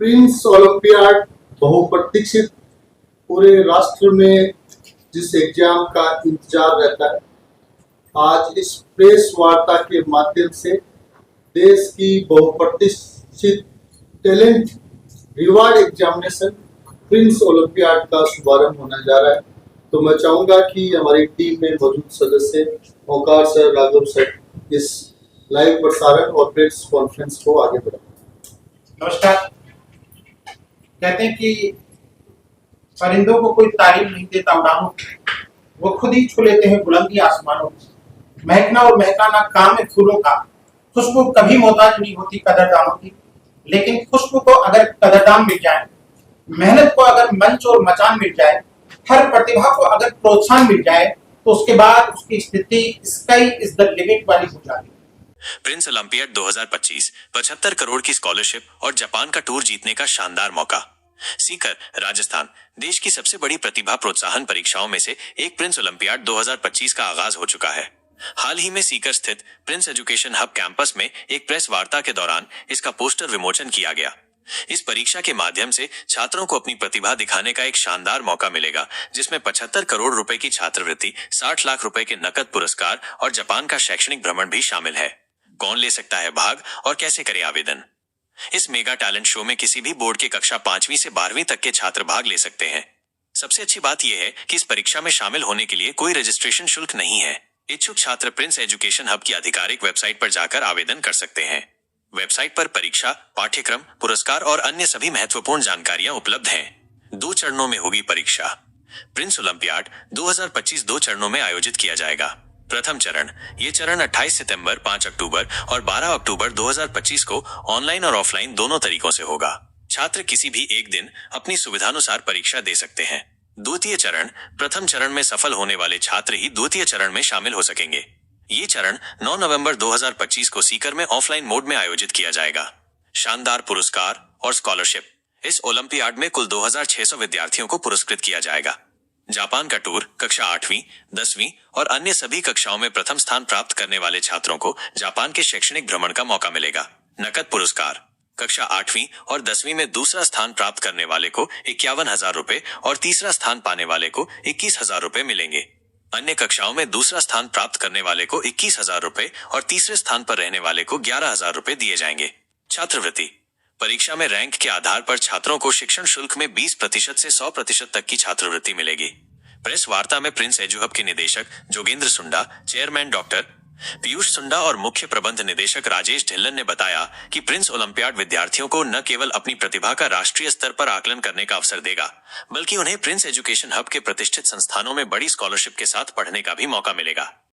Prince olympiad बहुप्रतीक्षित, पूरे राष्ट्र में जिस एग्जाम का इंतजार रहता है, आज इस प्रेस वार्ता के माध्यम से देश की बहुप्रतीक्षित talent reward examination Prince olympiad का शुभारंभ होने जा रहा है। तो मैं चाहूंगा कि हमारी टीम में मौजूद सदस्य ओंकार सर, राघव सर इस लाइव प्रसारण और प्रेस कॉन्फ्रेंस को आगे बढ़ाएं। नमस्कार। कहते हैं कि परिंदों को कोई तारीफ नहीं देता उड़ानों, वो खुद ही छू लेते हैं बुलंदी आसमानों। महकना और महकाना काम है फूलों का, खुशबू कभी मोहताज नहीं होती कदरदानों की। लेकिन खुशबू को अगर कदरदान मिल जाए, मेहनत को अगर मंच और मचान मिल जाए, हर प्रतिभा को अगर प्रोत्साहन मिल जाए, तो उसके बाद उसकी स्थिति स्काई इज द लिमिट वाली हो जाती है। प्रिंस ओलंपियाड 2025 75 करोड़ की स्कॉलरशिप और जापान का टूर जीतने का शानदार मौका। सीकर, राजस्थान देश की सबसे बड़ी प्रतिभा प्रोत्साहन परीक्षाओं में से एक प्रिंस ओलंपियाड 2025 का आगाज हो चुका है। हाल ही में सीकर स्थित प्रिंस एजुकेशन हब कैंपस में एक प्रेस वार्ता के दौरान इसका पोस्टर विमोचन किया गया। इस परीक्षा के माध्यम से छात्रों को अपनी प्रतिभा दिखाने का एक शानदार मौका मिलेगा, जिसमें 75 करोड़ रुपए की छात्रवृत्ति, 60 लाख रुपए के नकद पुरस्कार और जापान का शैक्षणिक भ्रमण भी शामिल है। कौन ले सकता है भाग और कैसे करे आवेदन? इस मेगा टैलेंट शो में किसी भी बोर्ड के कक्षा 5वीं से 12वीं तक के छात्र भाग ले सकते हैं। सबसे अच्छी बात यह है कि इस परीक्षा में शामिल होने के लिए कोई रजिस्ट्रेशन शुल्क नहीं है। इच्छुक छात्र प्रिंस एजुकेशन हब की आधिकारिक वेबसाइट पर जाकर आवेदन कर सकते हैं। वेबसाइट पर परीक्षा, पाठ्यक्रम, पुरस्कार और अन्य सभी महत्वपूर्ण जानकारियां उपलब्ध हैं। 2 चरणों में होगी परीक्षा। प्रिंस ओलंपियाड 2025 2 चरणों में आयोजित किया जाएगा। प्रथम चरण, ये चरण 28 सितंबर, 5 अक्टूबर और 12 अक्टूबर 2025 को ऑनलाइन और ऑफलाइन दोनों तरीकों से होगा। छात्र किसी भी एक दिन अपनी सुविधानुसार परीक्षा दे सकते हैं। द्वितीय चरण, प्रथम चरण में सफल होने वाले छात्र ही द्वितीय चरण में शामिल हो सकेंगे। ये चरण 9 नवंबर 2025 को सीकर में ऑफलाइन मोड में आयोजित किया जाएगा। शानदार पुरस्कार और स्कॉलरशिप। इस ओलंपियाड में कुल 2600 विद्यार्थियों को पुरस्कृत किया जाएगा। जापान का टूर, कक्षा 8वीं, 10वीं और अन्य सभी कक्षाओं में प्रथम स्थान प्राप्त करने वाले छात्रों को जापान के शैक्षणिक भ्रमण का मौका मिलेगा। नकद पुरस्कार, कक्षा 8वीं और 10वीं में दूसरा स्थान प्राप्त करने वाले को 51,000 रुपए और तीसरा स्थान पाने वाले को 21,000 रुपए मिलेंगे। अन्य कक्षाओं में दूसरा स्थान प्राप्त करने वाले को 21,000 रुपए और तीसरे स्थान पर रहने वाले को 11,000 रुपए दिए जाएंगे। छात्रवृत्ति, परीक्षा में रैंक के आधार पर छात्रों को शिक्षण शुल्क में 20% से 100% तक की छात्रवृत्ति मिलेगी। प्रेस वार्ता में प्रिंस एजू हब के निदेशक जोगेंद्र सुंडा, चेयरमैन डॉक्टर पीयूष सुंडा और मुख्य प्रबंध निदेशक राजेश ढिल्लन ने बताया कि प्रिंस ओलंपियाड विद्यार्थियों को न केवल अपनी प्रतिभा का राष्ट्रीय स्तर पर आकलन करने का अवसर देगा, बल्कि उन्हें प्रिंस एजुकेशन हब के प्रतिष्ठित संस्थानों में बड़ी स्कॉलरशिप के साथ पढ़ने का भी मौका मिलेगा।